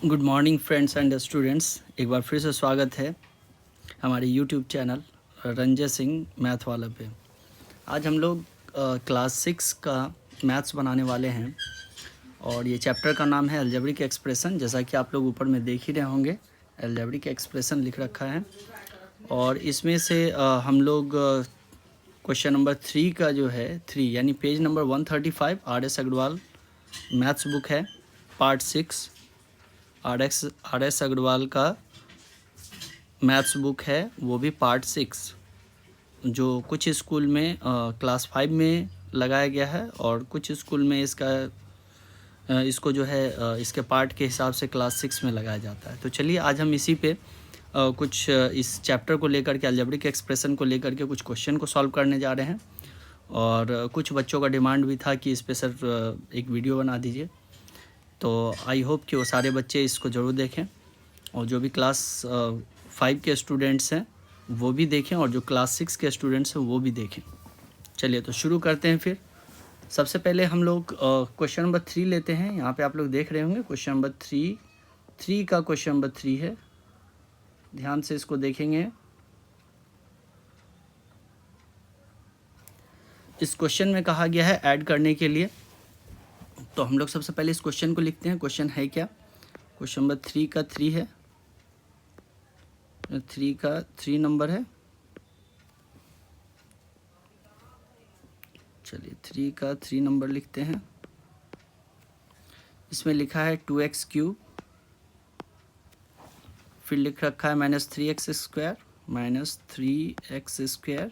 Good morning friends and students. एक बार फिर से स्वागत है हमारे YouTube channel Ranjay Singh math वाला पे। आज हम लोग क्लास 6 का मैथ्स बनाने वाले हैं और ये चैप्टर का नाम है अलजेब्रिक एक्सप्रेशन। जैसा कि आप लोग ऊपर में देख ही रहे होंगे, अलजेब्रिक एक्सप्रेशन लिख रखा है और इसमें से हम लोग क्वेश्चन नंबर 3 का जो है 3 यानी page number 135 RS Agarwal maths book है, पार्ट 6 RS अग्रवाल का मैथ्स बुक है, वो भी पार्ट 6, जो कुछ स्कूल में क्लास 5 में लगाया गया है और कुछ स्कूल में इसको जो है इसके पार्ट के हिसाब से क्लास 6 में लगाया जाता है। तो चलिए आज हम इसी पे कुछ इस चैप्टर को लेकर के अलजेब्रिक एक्सप्रेशन को लेकर के कुछ क्वेश्चन को सॉल्व करने जा रहे हैं। और कुछ बच्चों का डिमांड भी था कि इस पे सर एक वीडियो बना दीजिए, तो आई होप कि वो सारे बच्चे इसको ज़रूर देखें और जो भी क्लास 5 के स्टूडेंट्स हैं वो भी देखें और जो क्लास 6 के स्टूडेंट्स हैं वो भी देखें। चलिए तो शुरू करते हैं। फिर सबसे पहले हम लोग क्वेश्चन नंबर 3 लेते हैं। यहाँ पे आप लोग देख रहे होंगे क्वेश्चन नंबर 3 का क्वेश्चन नंबर 3 है, ध्यान से इसको देखेंगे। इस क्वेश्चन में कहा गया है ऐड करने के लिए, तो हम लोग सबसे पहले इस क्वेश्चन को लिखते हैं। क्वेश्चन है क्या? क्वेश्चन नंबर 3 का 3 है, 3 का 3 नंबर है। चलिए 3 का 3 नंबर लिखते हैं। इसमें लिखा है 2x क्यूब, फिर लिख रखा है -3x स्क्वायर, -3x स्क्वायर,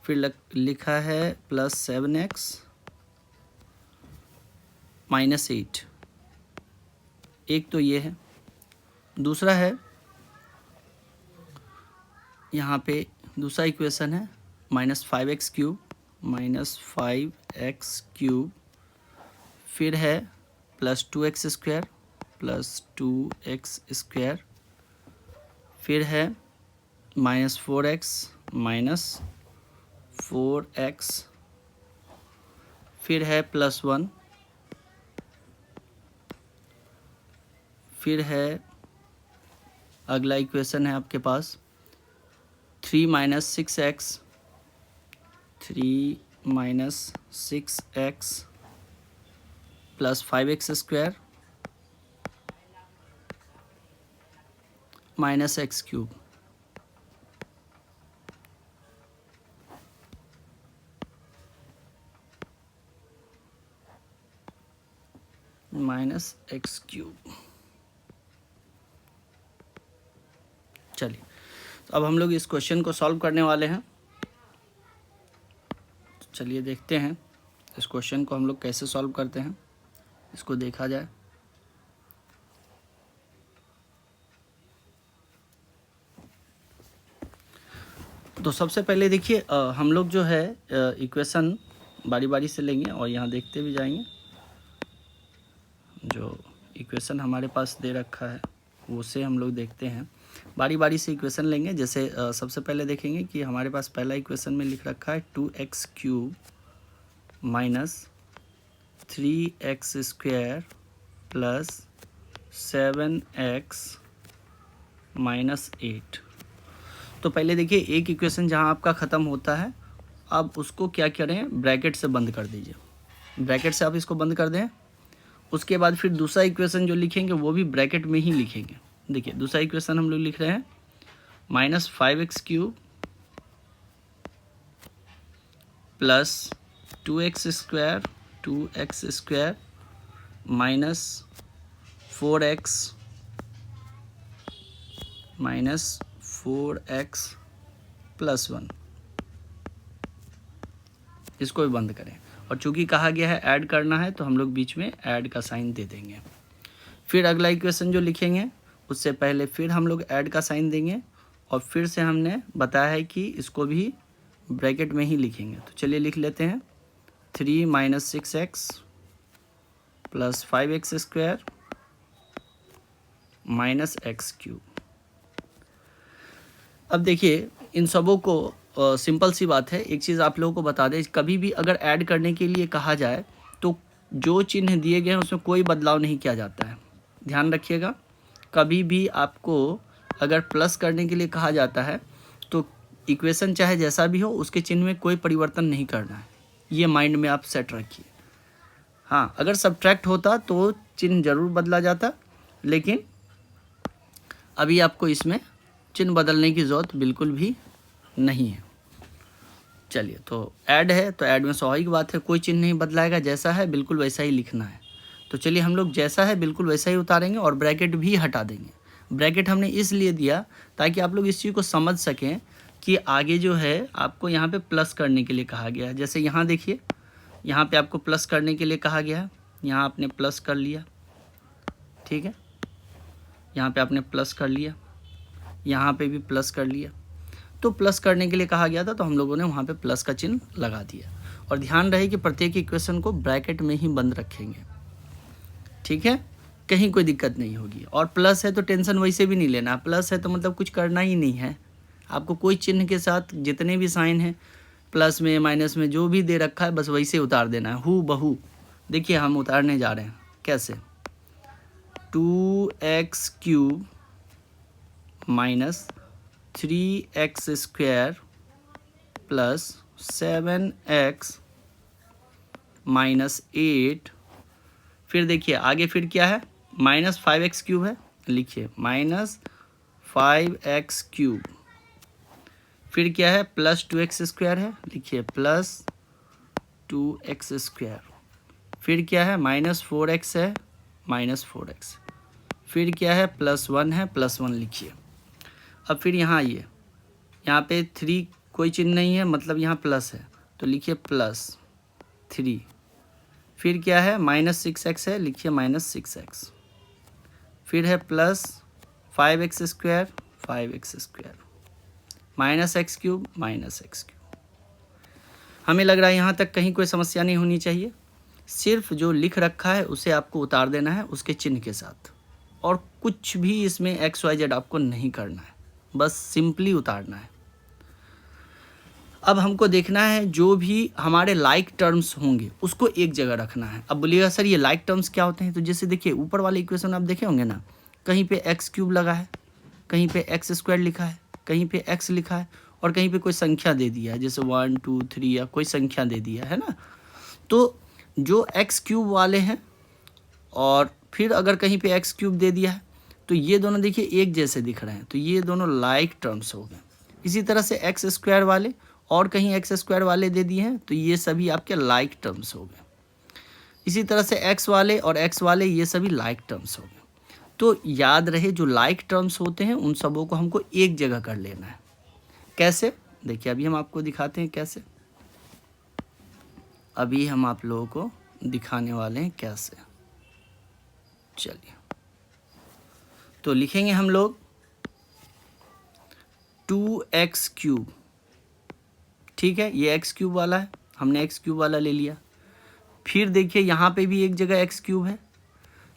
फिर लिखा है +7x -8। एक तो ये है। दूसरा है यहाँ पे दूसरा इक्वेशन है -5x क्यूब, -5x क्यूब, फिर है +2x स्क्वायर, +2x स्क्वायर, फिर है -4x, -4x, फिर है +1, फिर है अगला इक्वेशन है आपके पास 3 - 6x, 3 - 6x +5x square -x cube. -x cube. चलिए तो अब हम लोग इस क्वेश्चन को सॉल्व करने वाले हैं। चलिए देखते हैं इस क्वेश्चन को हम लोग कैसे सॉल्व करते हैं, इसको देखा जाए। तो सबसे पहले देखिए हम लोग जो है इक्वेशन बारी बारी से लेंगे और यहाँ देखते भी जाएंगे। जो इक्वेशन हमारे पास दे रखा है उसे हम लोग देखते हैं, बारी बारी से इक्वेशन लेंगे। जैसे सबसे पहले देखेंगे कि हमारे पास पहला इक्वेशन में लिख रखा है 2x cube -3x square +7x -8। तो पहले देखिए एक इक्वेशन जहां आपका ख़त्म होता है, अब उसको क्या करें, ब्रैकेट से बंद कर दीजिए। ब्रैकेट से आप इसको बंद कर दें। उसके बाद फिर दूसरा इक्वेशन जो लिखेंगे वो भी ब्रैकेट में ही लिखेंगे। देखिए दूसरा इक्वेशन हम लोग लिख रहे हैं -5x cube +2x square -4x +1। इसको भी बंद करें और चूंकि कहा गया है ऐड करना है तो हम लोग बीच में ऐड का साइन दे देंगे। फिर अगला इक्वेशन जो लिखेंगे उससे पहले फिर हम लोग ऐड का साइन देंगे और फिर से हमने बताया है कि इसको भी ब्रैकेट में ही लिखेंगे। तो चलिए लिख लेते हैं 3 - 6x +5x square -x cube. अब देखिए इन सबों को सिंपल सी बात है, एक चीज़ आप लोगों को बता दें, कभी भी अगर ऐड करने के लिए कहा जाए तो जो चिन्ह दिए गए हैं उसमें कोई बदलाव नहीं किया जाता है। ध्यान रखिएगा, कभी भी आपको अगर प्लस करने के लिए कहा जाता है तो इक्वेशन चाहे जैसा भी हो उसके चिन्ह में कोई परिवर्तन नहीं करना है, ये माइंड में आप सेट रखिए। हाँ, अगर सब्ट्रैक्ट होता तो चिन्ह जरूर बदला जाता, लेकिन अभी आपको इसमें चिन्ह बदलने की ज़रूरत बिल्कुल भी नहीं है। चलिए, तो ऐड है तो ऐड में स्वाभाविक बात है, कोई चिन्ह नहीं बदलाएगा, जैसा है बिल्कुल वैसा ही लिखना है। तो चलिए हम लोग जैसा है बिल्कुल वैसा ही उतारेंगे और ब्रैकेट भी हटा देंगे। ब्रैकेट हमने इसलिए दिया ताकि आप लोग इस चीज़ को समझ सकें कि आगे जो है आपको यहाँ पे प्लस करने के लिए कहा गया है। जैसे यहाँ देखिए, यहाँ पे आपको प्लस करने के लिए कहा गया है, यहाँ आपने प्लस कर लिया, ठीक है, यहाँ पे आपने प्लस कर लिया, यहाँ पे भी प्लस कर लिया। तो प्लस करने के लिए कहा गया था तो हम लोगों ने वहाँ पे प्लस का चिन्ह लगा दिया। और ध्यान रहे कि प्रत्येक इक्वेशन को ब्रैकेट में ही बंद रखेंगे, ठीक है, कहीं कोई दिक्कत नहीं होगी। और प्लस है तो टेंशन वैसे भी नहीं लेना, प्लस है तो मतलब कुछ करना ही नहीं है आपको, कोई चिन्ह के साथ जितने भी साइन हैं प्लस में माइनस में जो भी दे रखा है बस वैसे उतार देना है, हू बहू। देखिए हम उतारने जा रहे हैं, कैसे, 2x³ minus 3x² plus 7x minus 8। फिर देखिए आगे फिर क्या है, माइनस 5x³ है, लिखिए माइनस 5x³। फिर क्या है, प्लस 2x² है, लिखिए प्लस 2x²। फिर क्या है, माइनस 4x है, माइनस 4x। फिर क्या है, प्लस 1 है, प्लस 1 लिखिए। अब फिर यहाँ आइए, यहाँ पे 3 कोई चिन्ह नहीं है, मतलब यहाँ प्लस है तो लिखिए प्लस 3। फिर क्या है, माइनस 6x है, लिखिए माइनस 6x। फिर है plus 5x², 5x², minus x³ minus x³। हमें लग रहा है यहाँ तक कहीं कोई समस्या नहीं होनी चाहिए। सिर्फ जो लिख रखा है उसे आपको उतार देना है उसके चिन्ह के साथ, और कुछ भी इसमें XYZ आपको नहीं करना है, बस सिंपली उतारना है। अब हमको देखना है जो भी हमारे लाइक टर्म्स होंगे उसको एक जगह रखना है। अब बोलिएगा सर ये लाइक टर्म्स क्या होते हैं, तो जैसे देखिए ऊपर वाले इक्वेशन आप देखे होंगे ना, कहीं पे x³ लगा है, कहीं पे x² लिखा है, कहीं पे x लिखा है, और कहीं पे कोई संख्या दे दिया है, जैसे 1 2 3 या कोई संख्या दे दिया है ना। तो जो x³ वाले हैं और फिर अगर कहीं पे x³ दे दिया है तो ये दोनों देखिए एक जैसे दिख रहे हैं, तो ये दोनों लाइक टर्म्स हो गए। इसी तरह से x² वाले और कहीं x² वाले दे दिए हैं तो ये सभी आपके लाइक टर्म्स हो गए। इसी तरह से x वाले और x वाले ये सभी लाइक टर्म्स हो गए। तो याद रहे जो लाइक टर्म्स होते हैं उन सबों को हमको एक जगह कर लेना है। कैसे, देखिए अभी हम आपको दिखाते हैं कैसे। अभी हम आप लोगों को दिखाने वाले हैं कैसे। चलिए, तो लिखेंगे हम लोग 2x³, ठीक है, ये x³ वाला है, हमने x³ वाला ले लिया। फिर देखिए यहाँ पे भी एक जगह x³ है,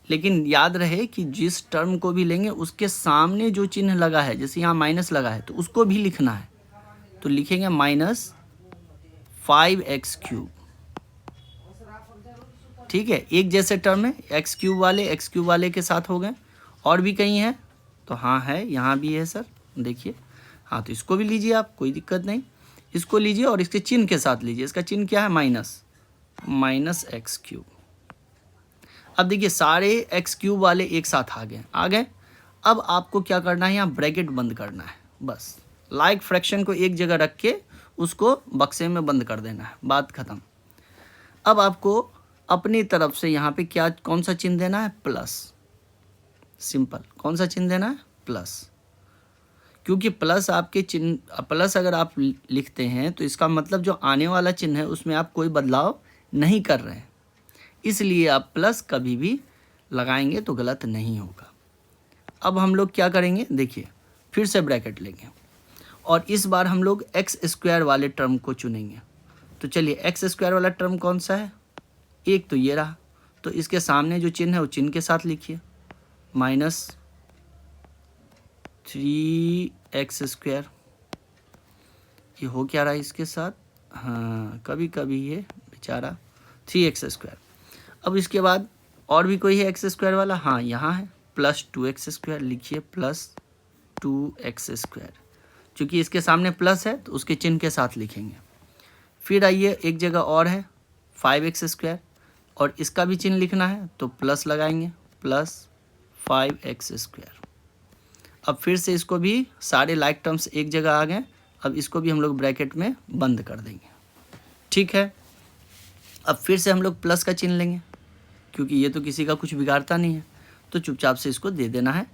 लेकिन याद रहे कि जिस टर्म को भी लेंगे उसके सामने जो चिन्ह लगा है, जैसे यहाँ माइनस लगा है तो उसको भी लिखना है, तो लिखेंगे माइनस 5x³, ठीक है। एक जैसे टर्म है, x³ वाले के साथ हो गए। और भी कहीं है तो हाँ है, यहाँ भी है सर, देखिए, हाँ तो इसको भी लीजिए आप, कोई दिक्कत नहीं, इसको लीजिए और इसके चिन्ह के साथ लीजिए। इसका चिन्ह क्या है, माइनस x³। अब देखिए सारे x³ वाले एक साथ आ गए। अब आपको क्या करना है, यहाँ ब्रैकेट बंद करना है, बस लाइक फ्रैक्शन को एक जगह रख के उसको बक्से में बंद कर देना है, बात खत्म। अब आपको अपनी तरफ से यहाँ पे क्या, कौन सा चिन्ह देना है, प्लस, सिंपल, कौन सा चिन्ह देना है, प्लस। क्योंकि प्लस आपके चिन्ह, प्लस अगर आप लिखते हैं तो इसका मतलब जो आने वाला चिन्ह है उसमें आप कोई बदलाव नहीं कर रहे हैं, इसलिए आप प्लस कभी भी लगाएंगे तो गलत नहीं होगा। अब हम लोग क्या करेंगे, देखिए फिर से ब्रैकेट लेंगे और इस बार हम लोग x² वाले टर्म को चुनेंगे। तो चलिए x² वाला टर्म कौन सा है, एक तो ये रहा, तो इसके सामने जो चिन्ह है वो चिन्ह के साथ लिखिए, माइनस 3x²। ये हो क्या रहा है इसके साथ, हाँ कभी कभी ये बेचारा 3x²। अब इसके बाद और भी कोई है x² वाला, हाँ यहाँ है, प्लस 2x², लिखिए प्लस 2x²। क्योंकि इसके सामने प्लस है तो उसके चिन्ह के साथ लिखेंगे। फिर आइए एक जगह और है 5x² और इसका भी चिन्ह लिखना है तो प्लस लगाएंगे, प्लस 5x²। अब फिर से इसको भी सारे लाइक टर्म्स एक जगह आ गए। अब इसको भी हम लोग ब्रैकेट में बंद कर देंगे। ठीक है, अब फिर से हम लोग प्लस का चिन्ह लेंगे, क्योंकि ये तो किसी का कुछ बिगाड़ता नहीं है, तो चुपचाप से इसको दे देना है।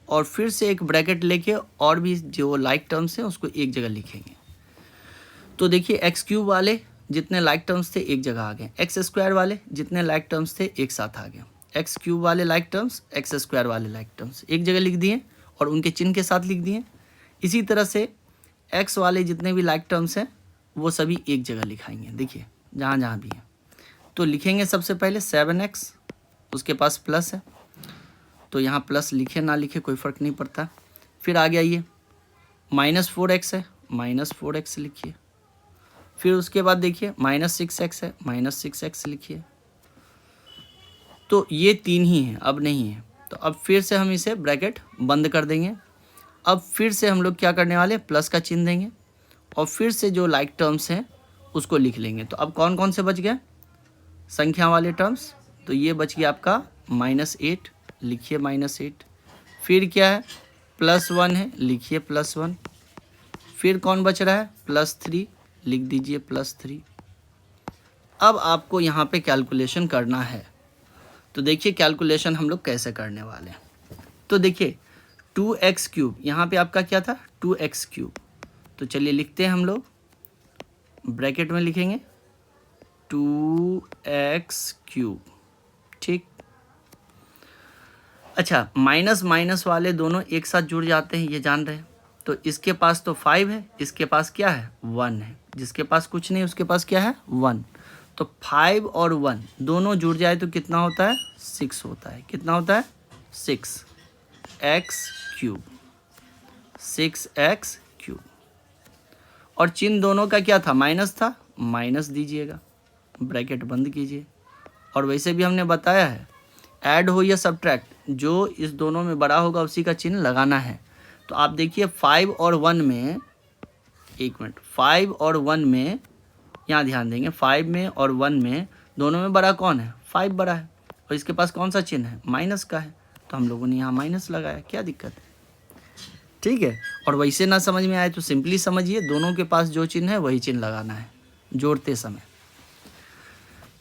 और फिर से एक ब्रैकेट लेके और भी जो लाइक टर्म्स हैं उसको एक जगह लिखेंगे। तो देखिए x³ वाले जितने लाइक टर्म्स थे एक जगह आ गए, x² वाले जितने लाइक टर्म्स थे एक साथ आ गए, x³ वाले लाइक टर्म्स, x² वाले लाइक टर्म्स एक जगह लिख दिए और उनके चिन्ह के साथ लिख दिए। इसी तरह से x वाले जितने भी लाइक टर्म्स हैं वो सभी एक जगह लिखाएंगे। देखिए जहाँ जहाँ भी है तो लिखेंगे। सबसे पहले 7x, उसके पास प्लस है तो यहाँ प्लस लिखे ना लिखे कोई फ़र्क नहीं पड़ता। फिर आगे आइए -4x है, -4x लिखिए। फिर उसके बाद देखिए -6x है, -6x लिखिए। तो ये 3 ही हैं, अब नहीं है। तो अब फिर से हम इसे ब्रैकेट बंद कर देंगे। अब फिर से हम लोग क्या करने वाले, प्लस का चिन्ह देंगे और फिर से जो लाइक टर्म्स हैं उसको लिख लेंगे। तो अब कौन कौन से बच गए संख्या वाले टर्म्स, तो ये बच गया आपका -8, लिखिए -8। फिर क्या है, +1 है, लिखिए +1। फिर कौन बच रहा है, +3, लिख दीजिए +3। अब आपको यहाँ पे कैलकुलेशन करना है। तो देखिए कैलकुलेशन हम लोग कैसे करने वाले हैं। तो देखिए 2x³ यहाँ पे आपका क्या था, 2x³। तो चलिए लिखते हैं हम लोग, ब्रैकेट में लिखेंगे 2x³। ठीक, अच्छा माइनस माइनस वाले दोनों एक साथ जुड़ जाते हैं, ये जान रहे हैं। तो इसके पास तो 5 है, इसके पास क्या है 1 है, जिसके पास कुछ नहीं उसके पास क्या है 1। तो 5 और 1 दोनों जुड़ जाए तो कितना होता है 6 होता है। कितना होता है 6x³, 6x³। और चिन्ह दोनों का क्या था, माइनस था, माइनस दीजिएगा, ब्रैकेट बंद कीजिए। और वैसे भी हमने बताया है ऐड हो या सब्ट्रैक्ट, जो इस दोनों में बड़ा होगा उसी का चिन्ह लगाना है। तो आप देखिए 5 और 1 में, एक मिनट, 5 और 1 में, यहाँ ध्यान देंगे 5 में और 1 में दोनों में बड़ा कौन है, 5 बड़ा है और इसके पास कौन सा चिन्ह है, माइनस का है। तो हम लोगों ने यहाँ माइनस लगाया, क्या दिक्कत है। ठीक है, और वैसे ना समझ में आए तो सिंपली समझिए दोनों के पास जो चिन्ह है वही चिन्ह लगाना है जोड़ते समय।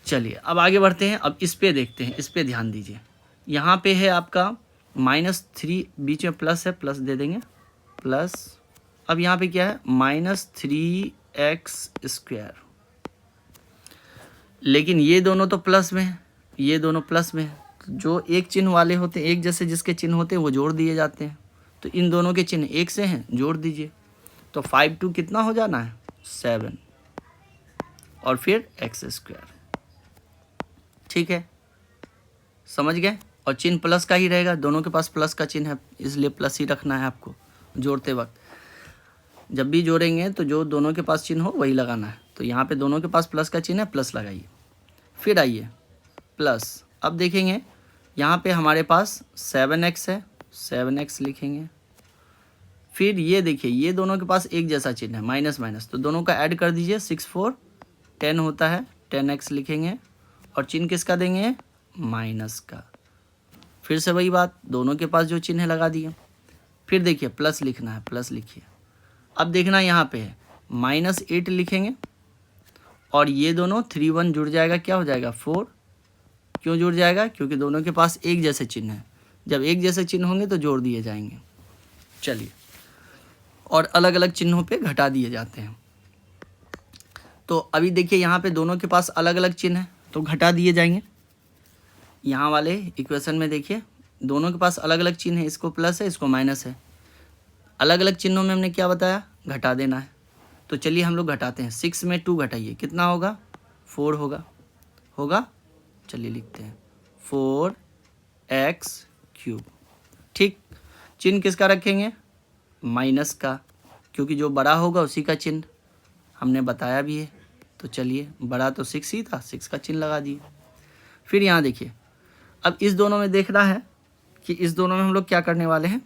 चलिए अब आगे बढ़ते हैं। अब इस पे देखते हैं, इस पे ध्यान दीजिए। यहाँ पे है आपका -3, बीच में प्लस है, प्लस दे देंगे प्लस। अब यहाँ पे क्या है -3x², लेकिन ये दोनों तो प्लस में है, ये दोनों प्लस में है। जो एक चिन्ह वाले होते हैं, एक जैसे जिसके चिन्ह होते हैं वो जोड़ दिए जाते हैं। तो इन दोनों के चिन्ह एक से हैं, जोड़ दीजिए। तो 5 2 कितना हो जाना है 7 और फिर x²। ठीक है, समझ गए। और चिन्ह प्लस का ही रहेगा, दोनों के पास प्लस का चिन्ह है इसलिए प्लस ही रखना है आपको जोड़ते वक्त। जब भी जोड़ेंगे तो जो दोनों के पास चिन्ह हो वही लगाना है। तो यहाँ पे दोनों के पास प्लस का चिन्ह है, प्लस लगाइए। फिर आइए प्लस, अब देखेंगे यहाँ पे हमारे पास 7x है, 7x लिखेंगे। फिर ये देखिए ये दोनों के पास एक जैसा चिन्ह है, माइनस माइनस, तो दोनों का ऐड कर दीजिए, 6 4 10 होता है, 10x लिखेंगे। और चिन्ह किसका देंगे, माइनस का। फिर से वही बात, दोनों के पास जो चिन्ह है लगा दिए। फिर देखिए प्लस लिखना है, प्लस लिखिए। अब देखना यहाँ पे है -8 लिखेंगे और ये दोनों 3 1 जुड़ जाएगा, क्या हो जाएगा 4। क्यों जुड़ जाएगा, क्योंकि दोनों के पास एक जैसे चिन्ह है। जब एक जैसे चिन्ह होंगे तो जोड़ दिए जाएंगे। चलिए, और अलग अलग चिन्हों पे घटा दिए जाते हैं। तो अभी देखिए यहाँ पे दोनों के पास अलग अलग चिन्ह है तो घटा दिए जाएंगे। यहाँ वाले इक्वेशन में देखिए दोनों के पास अलग अलग चिन्ह है, इसको प्लस है, इसको माइनस है। अलग अलग चिन्हों में हमने क्या बताया, घटा देना है। तो चलिए हम लोग घटाते हैं। 6 में 2 घटाइए, कितना होगा 4 होगा। चलिए लिखते हैं 4x³। ठीक, चिन्ह किसका रखेंगे, माइनस का, क्योंकि जो बड़ा होगा उसी का चिन्ह हमने बताया भी है। तो चलिए बड़ा तो 6 ही था, 6 का चिन्ह लगा दिए। फिर यहाँ देखिए अब इस दोनों में देखना है कि इस दोनों में हम लोग क्या करने वाले हैं,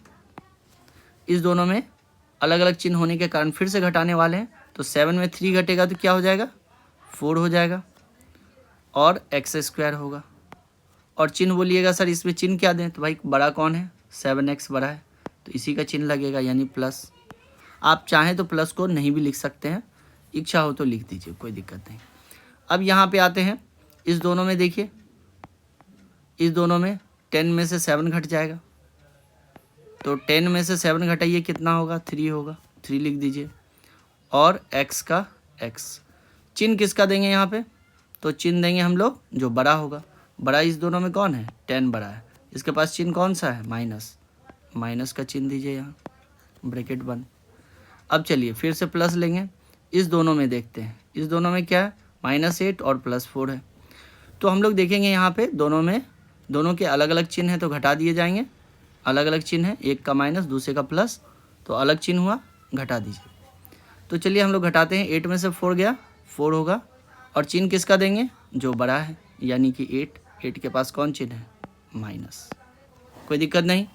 इस दोनों में अलग अलग चिन्ह होने के कारण फिर से घटाने वाले हैं। तो 7 में 3 घटेगा तो क्या हो जाएगा, 4 हो जाएगा और एक्स स्क्वायर होगा। और चिन्ह बोलिएगा सर इसमें चिन्ह क्या दें, तो भाई बड़ा कौन है, 7x बड़ा है, तो इसी का चिन्ह लगेगा यानी प्लस। आप चाहें तो प्लस को नहीं भी लिख सकते हैं, इच्छा हो तो लिख दीजिए, कोई दिक्कत नहीं। अब यहाँ पे आते हैं, इस दोनों में देखिए, इस दोनों में 10 में से 7 घट जाएगा, तो 10 में से 7 घटाइए कितना होगा, 3 होगा, 3 लिख दीजिए। और x का x, चिन्ह किसका देंगे यहाँ पे, तो चिन्ह देंगे हम लोग जो बड़ा होगा। बड़ा इस दोनों में कौन है, 10 बड़ा है, इसके पास चिन्ह कौन सा है, माइनस, माइनस का चिन्ह दीजिए यहाँ, ब्रैकेट बंद। अब चलिए फिर से प्लस लेंगे, इस दोनों में देखते हैं, इस दोनों में क्या है, -8 और +4 है। तो हम लोग देखेंगे यहाँ पे दोनों में, दोनों के अलग अलग चिन्ह हैं तो घटा दिए जाएंगे, अलग अलग चिन्ह है, एक का माइनस दूसरे का प्लस, तो अलग चिन्ह हुआ, घटा दीजिए। तो चलिए हम लोग घटाते हैं, 8 में से 4 गया, 4 होगा, और चिन्ह किसका देंगे, जो बड़ा है, यानी कि 8 के पास कौन चिन्ह है, माइनस, कोई दिक्कत नहीं।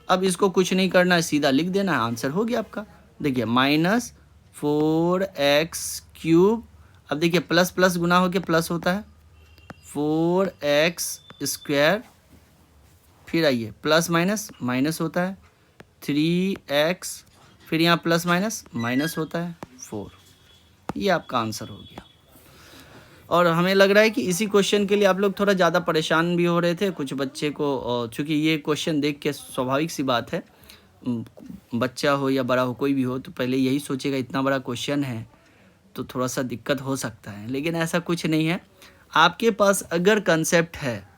अब इसको कुछ नहीं करना है, सीधा लिख देना है, आंसर हो गया आपका। देखिए -4x³, अब देखिए प्लस प्लस गुना होके प्लस होता है, 4x², फिर आइए प्लस माइनस माइनस होता है, 3x, फिर यहाँ प्लस माइनस माइनस होता है, 4। ये आपका आंसर हो गया। और हमें लग रहा है कि इसी क्वेश्चन के लिए आप लोग थोड़ा ज़्यादा परेशान भी हो रहे थे, कुछ बच्चे को, चूँकि ये क्वेश्चन देख के स्वाभाविक सी बात है, बच्चा हो या बड़ा हो कोई भी हो तो पहले यही सोचेगा इतना बड़ा क्वेश्चन है तो थोड़ा सा दिक्कत हो सकता है, लेकिन ऐसा कुछ नहीं है। आपके पास अगर कंसेप्ट है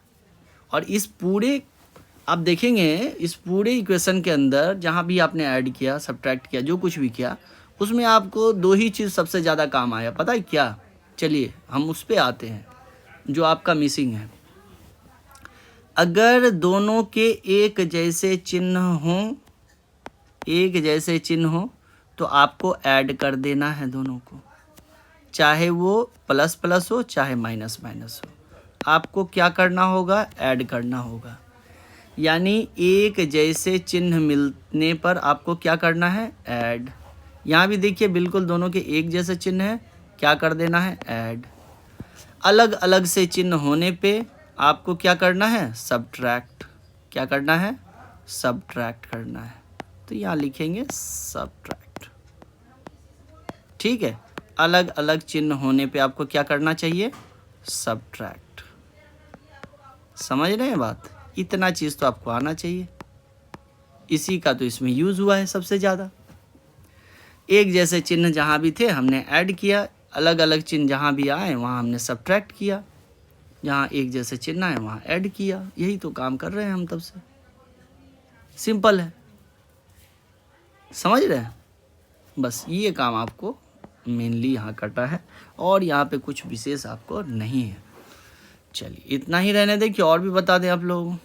और इस पूरे, आप देखेंगे इस पूरे इक्वेशन के अंदर जहाँ भी आपने ऐड किया, सब्ट्रैक्ट किया, जो कुछ भी किया, उसमें आपको 2 ही चीज़ सबसे ज़्यादा काम आया, पता है क्या, चलिए हम उस पर आते हैं जो आपका मिसिंग है। अगर दोनों के एक जैसे चिन्ह हों, एक जैसे चिन्ह हो तो आपको ऐड कर देना है दोनों को, चाहे वो प्लस प्लस हो चाहे माइनस माइनस हो, आपको क्या करना होगा, ऐड करना होगा। यानी एक जैसे चिन्ह मिलने पर आपको क्या करना है, ऐड। यहाँ भी देखिए बिल्कुल दोनों के एक जैसे चिन्ह है, क्या कर देना है, ऐड। अलग अलग से चिन्ह होने पे आपको क्या करना है, सब्ट्रैक्ट। क्या करना है, सब्ट्रैक्ट करना है, तो यहाँ लिखेंगे सब्ट्रैक्ट, ठीक है। अलग अलग चिन्ह होने पे आपको क्या करना चाहिए, सब्ट्रैक्ट। समझ रहे हैं बात, इतना चीज़ तो आपको आना चाहिए, इसी का तो इसमें यूज़ हुआ है सबसे ज़्यादा। एक जैसे चिन्ह जहाँ भी थे हमने ऐड किया, अलग अलग चिन्ह जहाँ भी आए वहाँ हमने सब्ट्रैक्ट किया, जहाँ एक जैसे चिन्ह आए वहाँ ऐड किया, यही तो काम कर रहे हैं हम तब से, सिंपल है, समझ रहे हैं। बस ये काम आपको मेनली यहाँ करना है और यहाँ पे कुछ विशेष आपको नहीं है। चलिए इतना ही रहने दें कि और भी बता दें आप लोगों को।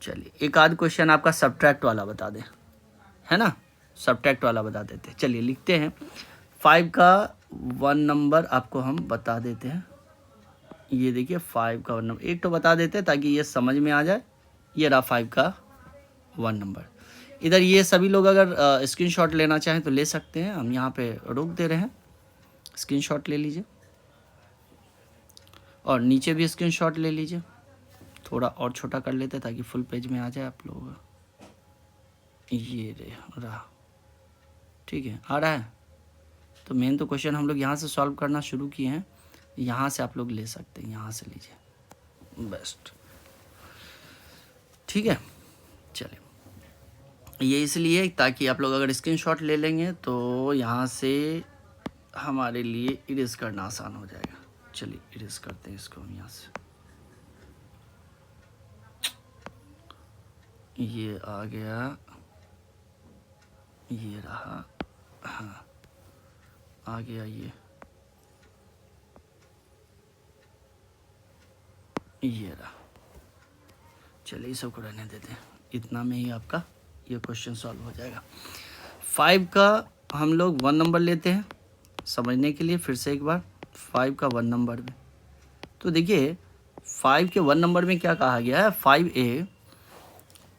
चलिए एक आध क्वेश्चन आपका सब्ट्रैक्ट वाला बता दें, है ना, सब्ट्रैक्ट वाला बता देते हैं। चलिए लिखते हैं, 5 का 1 नंबर आपको हम बता देते हैं। ये देखिए 5 का 1 नंबर, एक तो बता देते हैं ताकि ये समझ में आ जाए। ये रहा 5 का 1 नंबर। इधर ये सभी लोग अगर स्क्रीनशॉट लेना चाहें तो ले सकते हैं, हम यहाँ पे रोक दे रहे हैं, स्क्रीनशॉट ले लीजिए और नीचे भी स्क्रीनशॉट ले लीजिए। थोड़ा और छोटा कर लेते हैं ताकि फुल पेज में आ जाए आप लोगों का। ये रहा, ठीक है, आ रहा है। तो मेन तो क्वेश्चन हम लोग यहाँ से सॉल्व करना शुरू किए हैं, यहाँ से आप लोग ले सकते हैं, यहाँ से लीजिए, बेस्ट, ठीक है। चलिए ये इसलिए ताकि आप लोग अगर स्क्रीनशॉट ले लेंगे तो यहाँ से हमारे लिए इरेज करना आसान हो जाएगा। चलिए इरेज करते हैं इसको हम यहाँ से, ये आ गया, ये रहा, हाँ आ गया, ये रहा। चलिए इस सबको रहने देते हैं, इतना में ही आपका ये क्वेश्चन सॉल्व हो जाएगा। 5 का हम लोग 1 नंबर लेते हैं समझने के लिए, फिर से एक बार 5 का 1 नंबर में। तो देखिए 5 के 1 नंबर में क्या कहा गया है, 5a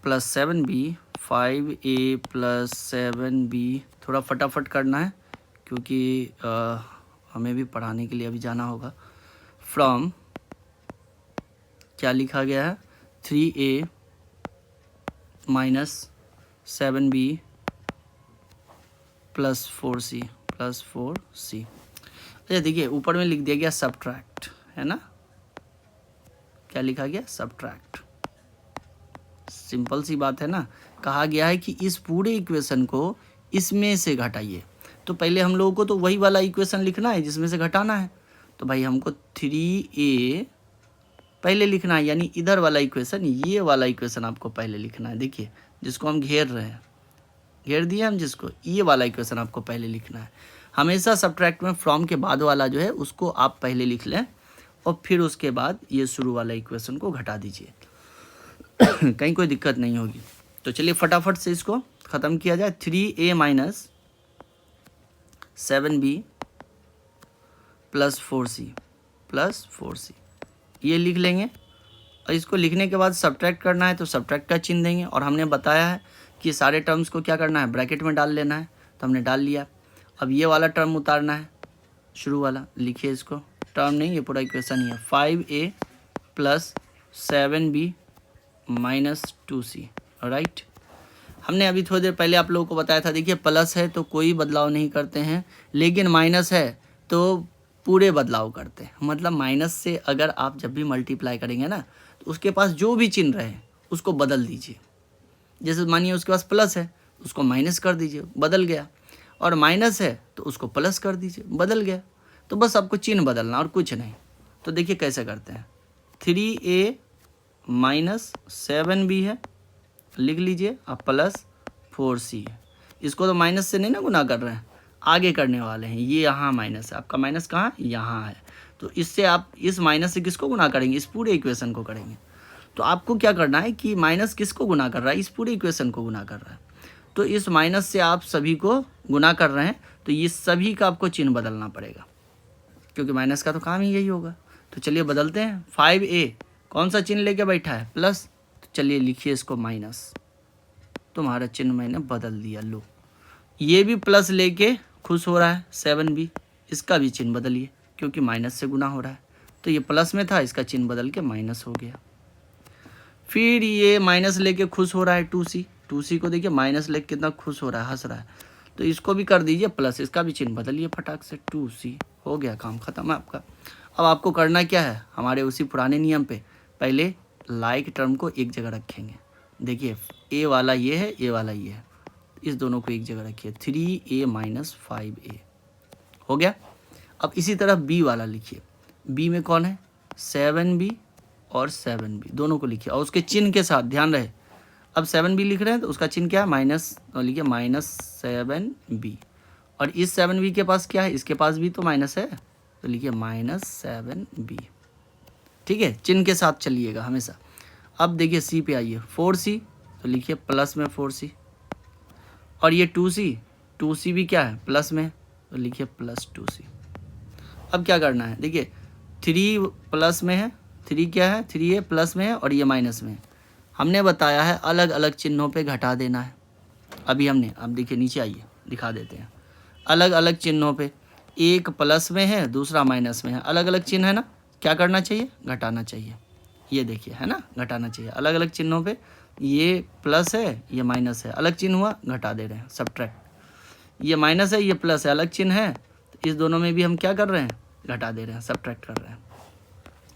plus 7b, 5a plus 7b, थोड़ा फटाफट करना है क्योंकि हमें भी पढ़ाने के लिए अभी जाना होगा। फ्रॉम क्या लिखा गया है, 3a minus 7b plus 4c plus 4c। अच्छा देखिए ऊपर में लिख दिया गया सब्ट्रैक्ट, है ना, क्या लिखा गया, सब्ट्रैक्ट। सिंपल सी बात है ना, कहा गया है कि इस पूरे इक्वेशन को इसमें से घटाइए। तो पहले हम लोगों को तो वही वाला इक्वेशन लिखना है जिसमें से घटाना है। तो भाई हमको 3a पहले लिखना है, यानी इधर वाला इक्वेशन, ये वाला इक्वेशन आपको पहले लिखना है। देखिए जिसको हम घेर रहे हैं, घेर दिया हम जिसको, ये वाला इक्वेशन आपको पहले लिखना है। हमेशा सब्ट्रैक्ट में फ्रॉम के बाद वाला जो है उसको आप पहले लिख लें और फिर उसके बाद ये शुरू वाला इक्वेशन को घटा दीजिए कहीं कोई दिक्कत नहीं होगी। तो चलिए फटाफट से इसको ख़त्म किया जाए। 3a minus 7b plus 4c ये लिख लेंगे और इसको लिखने के बाद सब्ट्रैक्ट करना है तो सब्ट्रैक्ट का चिन्ह देंगे। और हमने बताया है कि सारे टर्म्स को क्या करना है, ब्रैकेट में डाल लेना है, तो हमने डाल लिया। अब ये वाला टर्म उतारना है, शुरू वाला, लिखिए इसको, टर्म नहीं ये पूरा इक्वेशन ही है, 5a plus 7b minus 2c, right. हमने अभी थोड़ी देर पहले आप लोगों को बताया था, देखिए प्लस है तो कोई बदलाव नहीं करते हैं, लेकिन माइनस है तो पूरे बदलाव करते हैं। मतलब माइनस से अगर आप जब भी मल्टीप्लाई करेंगे ना तो उसके पास जो भी चिन्ह रहे उसको बदल दीजिए। जैसे मानिए उसके पास प्लस है उसको माइनस कर दीजिए, बदल गया, और माइनस है तो उसको प्लस कर दीजिए, बदल गया। तो बस आपको चिन्ह बदलना और कुछ नहीं। तो देखिए कैसे करते हैं, 3a माइनस 7b है, लिख लीजिए, अब प्लस 4c है। इसको तो माइनस से नहीं ना गुना कर रहे हैं, आगे करने वाले हैं। ये यहाँ माइनस है, आपका माइनस कहाँ, यहाँ है। तो इससे आप इस माइनस से किसको गुना करेंगे, इस पूरे इक्वेशन को करेंगे। तो आपको क्या करना है कि माइनस किसको गुना कर रहा है, इस पूरे इक्वेशन को गुना कर रहा है। तो इस माइनस से आप सभी को गुना कर रहे हैं, तो ये सभी का आपको चिन्ह बदलना पड़ेगा क्योंकि माइनस का तो काम ही यही होगा। तो चलिए बदलते हैं। 5a कौन सा चिन्ह लेके बैठा है, प्लस, तो चलिए लिखिए इसको माइनस। तुम्हारा चिन्ह मैंने बदल दिया, लो। ये भी प्लस लेके खुश हो रहा है 7b, इसका भी चिन्ह बदलिए क्योंकि माइनस से गुना हो रहा है। तो ये प्लस में था, इसका चिन्ह बदल के माइनस हो गया। फिर ये माइनस लेके खुश हो रहा है 2c को देखिए माइनस लेके कितना खुश हो रहा है, हंस रहा है। तो इसको भी कर दीजिए प्लस, इसका भी चिन्ह बदलिए फटाक से, 2c हो गया, काम खत्म है आपका। अब आपको करना क्या है, हमारे उसी पुराने नियम पे पहले लाइक टर्म को एक जगह रखेंगे। देखिए a वाला ये है, a वाला ये है, इस दोनों को एक जगह रखिए, 3a माइनस 5a हो गया। अब इसी तरह b वाला लिखिए, b में कौन है, 7b और 7b, दोनों को लिखिए और उसके चिन्ह के साथ, ध्यान रहे अब 7b लिख रहे हैं तो उसका चिन्ह क्या है, माइनस, तो लिखिए माइनस 7b। और इस 7b के पास क्या है, इसके पास भी तो माइनस है, तो लिखिए माइनस 7b, ठीक है, चिन्ह के साथ चलिएगा हमेशा। अब देखिए c पे आइए, 4c, तो लिखिए प्लस में 4c। और ये 2c भी क्या है, प्लस में, तो लिखिए प्लस 2c। अब क्या करना है, देखिए 3 प्लस में है, 3 क्या है, 3a प्लस में है और ये माइनस में है। हमने बताया है अलग अलग चिन्हों पे घटा देना है। अभी हमने, अब देखिए नीचे आइए दिखा देते हैं, अलग अलग चिन्हों पे, एक प्लस में है दूसरा माइनस में है, अलग अलग चिन्ह है ना, क्या करना चाहिए, घटाना चाहिए। ये देखिए है ना, घटाना चाहिए अलग अलग चिन्हों पे, ये प्लस है ये माइनस है, अलग चिन्ह हुआ, घटा दे रहे हैं, सब्ट्रैक्ट। ये माइनस है ये प्लस है, अलग चिन्ह है, तो इस दोनों में भी हम क्या कर रहे हैं, घटा दे रहे हैं, सब्ट्रैक्ट कर रहे हैं।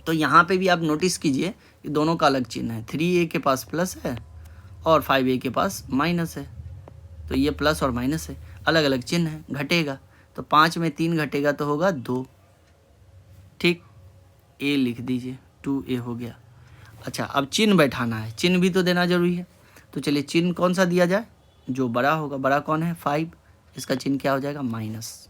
तो यहाँ पे भी आप नोटिस कीजिए कि दोनों का अलग चिन्ह है, 3a के पास प्लस है और 5a के पास माइनस है। तो ये प्लस और माइनस है, अलग अलग चिन्ह है, घटेगा। तो 5 में 3 घटेगा तो होगा 2, ठीक, a लिख दीजिए, 2a हो गया। अच्छा अब चिन्ह बैठाना है, चिन्ह भी तो देना जरूरी है। तो चलिए चिन्ह कौन सा दिया जाए, जो बड़ा होगा, बड़ा कौन है 5, इसका चिन्ह क्या हो जाएगा, माइनस।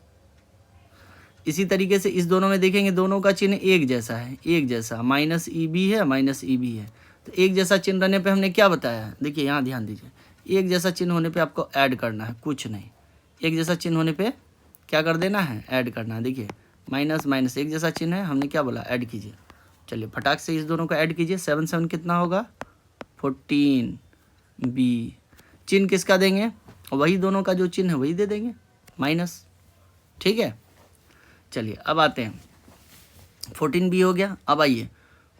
इसी तरीके से इस दोनों में देखेंगे, दोनों का चिन्ह एक जैसा है, एक जैसा, माइनस EB है, माइनस EB है। तो एक जैसा चिन्ह रहने पे हमने क्या बताया है, देखिए यहाँ ध्यान दीजिए, एक जैसा चिन्ह होने पे आपको ऐड करना है, कुछ नहीं, एक जैसा चिन्ह होने पे क्या कर देना है, ऐड करना है। देखिए माइनस माइनस एक जैसा चिन्ह है, हमने क्या बोला, ऐड कीजिए। चलिए फटाक से इस दोनों को ऐड कीजिए, 7 7 कितना होगा, 14, बी, चिन्ह किसका देंगे, वही दोनों का जो चिन्ह है वही दे देंगे, माइनस। ठीक है, चलिए अब आते हैं 14b हो गया। अब आइए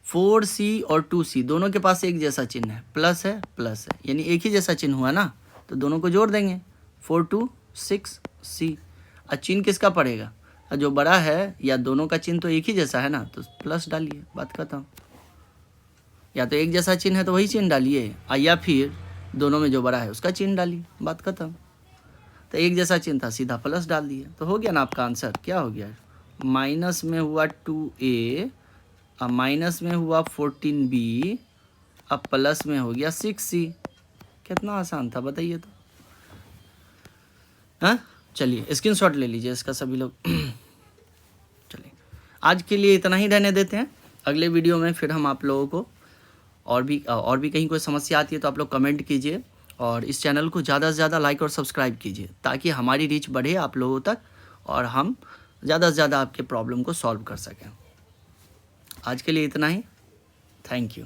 4c और 2c दोनों के पास एक जैसा चिन्ह है, प्लस है प्लस है, यानी एक ही जैसा चिन्ह हुआ ना, तो दोनों को जोड़ देंगे 4 2 6c। और चिन्ह किसका पड़ेगा, जो बड़ा है या दोनों का चिन्ह तो एक ही जैसा है ना, तो प्लस डालिए, बात खत्म। या तो एक जैसा चिन्ह है तो वही चिन्ह डालिए, या फिर दोनों में जो बड़ा है उसका चिन्ह डालिए, बात खत्म। तो एक जैसा चिन्ह था, सीधा प्लस डाल दिए, तो हो गया ना आपका आंसर। क्या हो गया, माइनस में हुआ 2a, अब माइनस में हुआ 14b, अब प्लस में हो गया 6c। कितना आसान था बताइए तो। हाँ, चलिए स्क्रीनशॉट ले लीजिए इसका सभी लोग। चलिए आज के लिए इतना ही रहने देते हैं, अगले वीडियो में फिर हम आप लोगों को और भी कहीं कोई समस्या आती है तो आप लोग कमेंट कीजिए, और इस चैनल को ज़्यादा से ज़्यादा लाइक और सब्सक्राइब कीजिए, ताकि हमारी रीच बढ़े आप लोगों तक और हम ज़्यादा से ज़्यादा आपके प्रॉब्लम को सॉल्व कर सकें। आज के लिए इतना ही, थैंक यू।